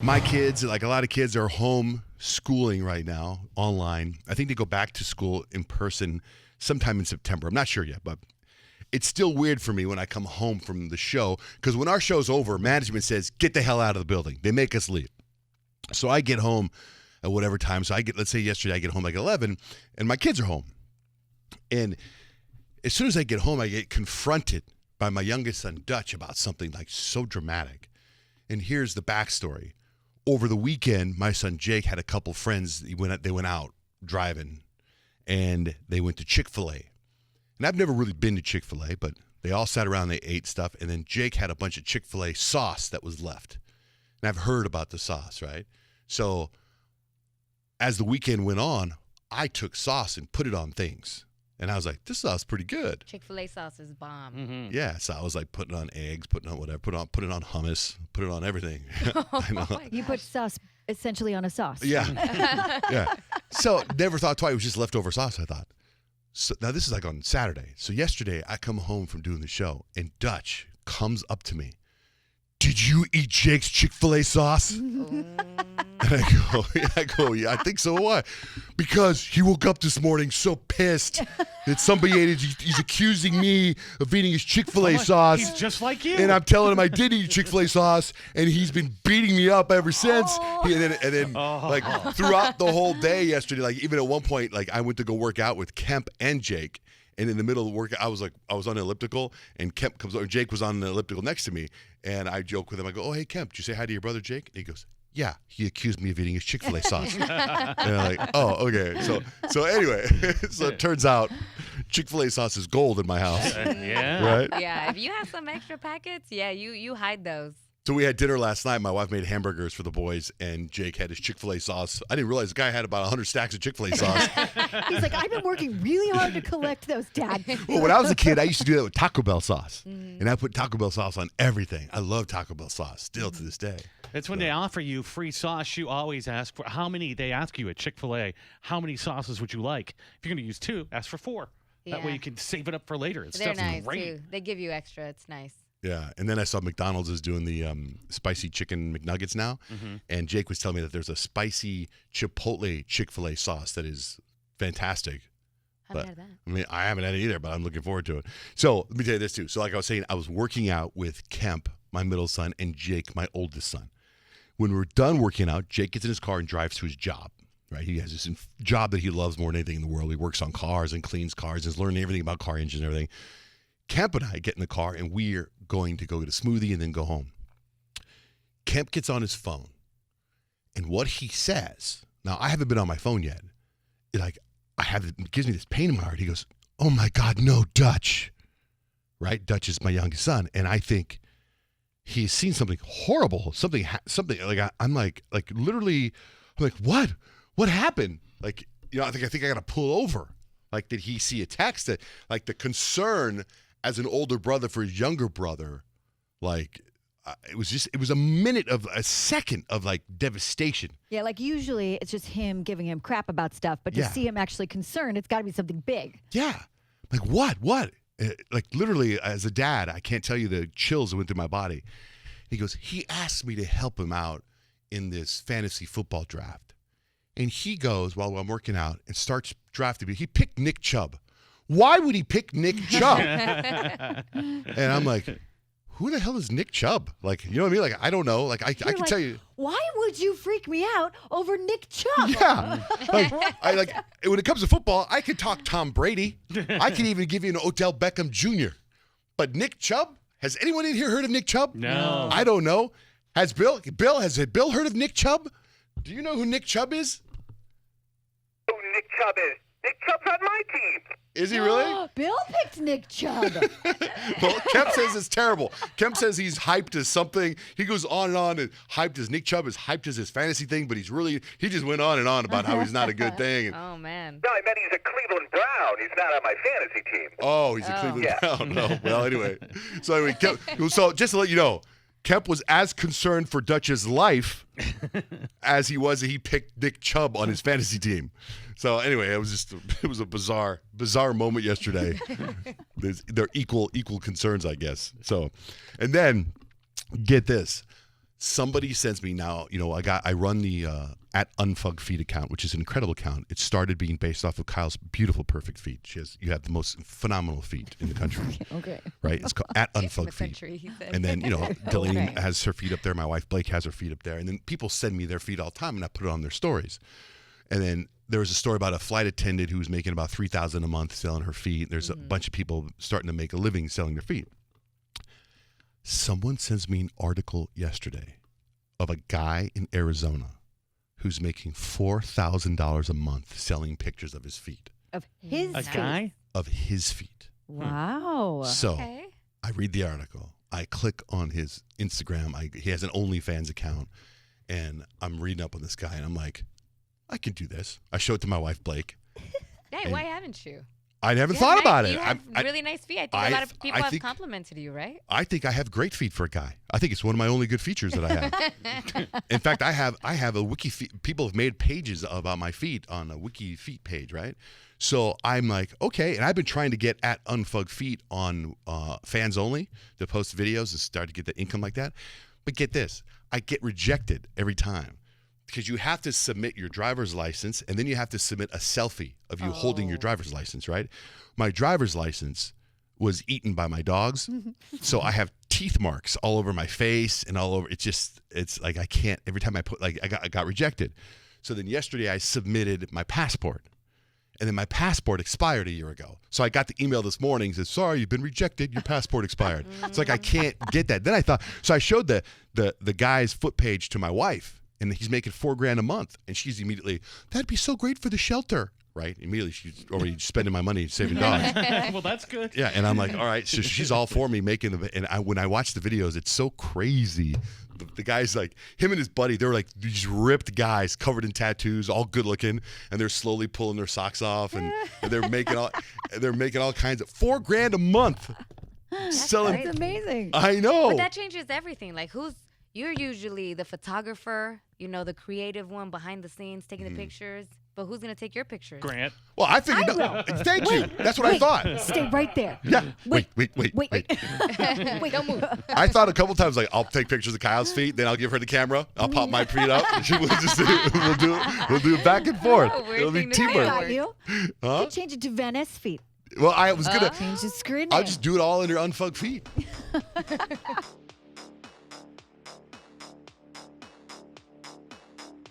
My kids, like a lot of kids, are home schooling right now, online. I think they go back to school in person sometime in September. I'm not sure yet, but it's still weird for me when I come home from the show because when our show's over, management says, get the hell out of the building. They make us leave. So I get home at whatever time. So let's say yesterday I get home like 11 and my kids are home. And as soon as I get home, I get confronted by my youngest son, Dutch, about something like so dramatic. And here's the backstory. Over the weekend, my son Jake had a couple friends. They went out driving, and they went to Chick-fil-A. And I've never really been to Chick-fil-A, but they all sat around, they ate stuff, and then Jake had a bunch of Chick-fil-A sauce that was left. And I've heard about the sauce, right? So as the weekend went on, I took sauce and put it on things. And I was like, this sauce is pretty good. Chick-fil-A sauce is bomb. Mm-hmm. Yeah, so I was like putting it on eggs, putting it on whatever, put it on hummus, put it on everything. I know. You put sauce essentially on a sauce. Yeah. Yeah. So never thought twice. It was just leftover sauce, I thought. So now this is like on Saturday. So yesterday I come home from doing the show and Dutch comes up to me. Did you eat Jake's Chick-fil-A sauce? And I go, yeah, I think so. Why? Because he woke up this morning so pissed that somebody ate it. He's accusing me of eating his Chick-fil-A sauce. He's just like you. And I'm telling him I did eat Chick-fil-A sauce, and he's been beating me up ever since. And then like throughout the whole day yesterday, like even at one point, like I went to go work out with Kemp and Jake. And in the middle of the workout, I was on an elliptical, and Kemp comes over. Jake was on the elliptical next to me, and I joke with him. I go, "Oh, hey, Kemp, did you say hi to your brother Jake?" And he goes, "Yeah, he accused me of eating his Chick-fil-A sauce." And I'm like, "Oh, okay." So anyway, so it turns out Chick-fil-A sauce is gold in my house. Yeah. Right? Yeah, if you have some extra packets, yeah, you hide those. So we had dinner last night. My wife made hamburgers for the boys, and Jake had his Chick-fil-A sauce. I didn't realize the guy had about 100 stacks of Chick-fil-A sauce. He's like, I've been working really hard to collect those, Dad. Well, when I was a kid, I used to do that with Taco Bell sauce. And I put Taco Bell sauce on everything. I love Taco Bell sauce still to this day. It's when they offer you free sauce, you always ask for how many. They ask you at Chick-fil-A, how many sauces would you like? If you're going to use 2, ask for 4. That way Yeah. you can save it up for later. It's They're stuff's nice great. too. They give you extra. It's nice. Yeah, and then I saw McDonald's is doing the spicy chicken McNuggets now, and Jake was telling me that there's a spicy Chipotle Chick-fil-A sauce that is fantastic. Haven't But had that. I mean, I haven't had it either, but I'm looking forward to it. So let me tell you this too. So like I was saying, I was working out with Kemp, my middle son, and Jake, my oldest son. When we're done working out, Jake gets in his car and drives to his job. Right, he has this job that he loves more than anything in the world. He works on cars and cleans cars and is learning everything about car engines and everything. Kemp and I get in the car, and we're going to go get a smoothie and then go home. Kemp gets on his phone, and what he says, now I haven't been on my phone yet, it gives me this pain in my heart. He goes, "Oh my God, no, Dutch." Right? Dutch is my youngest son, and I think he's seen something horrible, something like I'm like literally, I'm like, what? What happened? Like, I think I got to pull over. Like, did he see a text that, like, the concern as an older brother for his younger brother, like, it was a second of like devastation. Yeah, like usually it's just him giving him crap about stuff, but to Yeah. see him actually concerned, it's got to be something big. Yeah. Like, what? Like, literally, as a dad, I can't tell you the chills that went through my body. He goes, he asked me to help him out in this fantasy football draft. And he goes, while I'm working out, and starts drafting me. He picked Nick Chubb. Why would he pick Nick Chubb? And I'm like, who the hell is Nick Chubb? Like, you know what I mean? Like, I don't know. Like, I can tell you. Why would you freak me out over Nick Chubb? Yeah. When it comes to football, I could talk Tom Brady. I can even give you an Odell Beckham Jr. But Nick Chubb? Has anyone in here heard of Nick Chubb? No. I don't know. Has Bill heard of Nick Chubb? Do you know who Nick Chubb is? Who Nick Chubb is? Nick Chubb's on my team. Is he really? Bill picked Nick Chubb. Well, Kemp says it's terrible. Kemp says he's hyped as something. He goes on and hyped as Nick Chubb is hyped as his fantasy thing, but he just went on and on about how he's not a good thing. And, Oh man. No, I meant he's a Cleveland Brown. He's not on my fantasy team. oh, he's a Cleveland Yeah. Brown. No. Well, anyway. So just to let you know, Kemp was as concerned for Dutch's life as he picked Nick Chubb on his fantasy team. So anyway, it was a bizarre moment yesterday. They're equal concerns, I guess. So, and then get this. somebody sends me now, I run the at Unfug Feet account, which is an incredible account. It started being based off of Kyle's beautiful, perfect feet. You have the most phenomenal feet in the country, Okay. right? It's called at In the Unfug Feet. country, he said. And then, Delaney Okay. has her feet up there. My wife Blake has her feet up there. And then people send me their feet all the time, and I put it on their stories. And then there was a story about a flight attendant who was making about $3,000 a month selling her feet. There's a bunch of people starting to make a living selling their feet. Someone sends me an article yesterday of a guy in Arizona who's making $4,000 a month selling pictures of his feet. Of his A feet. guy? Of his feet. Wow. So Okay. I read the article. I click on his Instagram. He has an OnlyFans account. And I'm reading up on this guy. And I'm like, I can do this. I show it to my wife, Blake. Hey, why haven't you? I never You thought have about nice- it. You have really nice feet. I think a lot of people have think- complimented you, right? I think I have great feet for a guy. I think it's one of my only good features that I have. In fact, I have a wiki feet. People have made pages about my feet on a wiki feet page, right? So I'm like, okay, and I've been trying to get at Unfug Feet on fans only to post videos and start to get the income like that. But get this, I get rejected every time because you have to submit your driver's license and then you have to submit a selfie of you holding your driver's license, right? My driver's license was eaten by my dogs. So I have teeth marks all over my face and all over. It's like I can't, every time I put, like I got rejected. So then yesterday I submitted my passport. And then my passport expired a year ago. So I got the email this morning that says, sorry, you've been rejected. Your passport expired. It's like I can't get that. Then I thought, so I showed the guy's foot page to my wife, and he's making $4,000 a month. And she's immediately, that'd be so great for the shelter. Right? Immediately she's already spending my money saving dogs. Well, that's good. Yeah, and I'm like, all right. So she's all for me making the. And when I watch the videos, it's so crazy. The guy's like him and his buddy. They're like these ripped guys covered in tattoos, all good looking, and they're slowly pulling their socks off, and they're making all kinds of $4,000 a month selling. That's amazing. I know. But that changes everything. Like, you're usually the photographer, the creative one behind the scenes, taking the pictures. But who's going to take your pictures? Grant. Well, I figured. Thank you. That's what I thought. Stay right there. Yeah. Wait. Wait, don't move. I thought a couple times like I'll take pictures of Kyle's feet, then I'll give her the camera. I'll pop my feet up, and we'll do it back and forth. Oh, weird It'll be thing to say. I teamwork. got you. Huh? You change it to Van Ness feet. Well, I was gonna. Change the screen I'll name. just do it all in your Unfug Feet.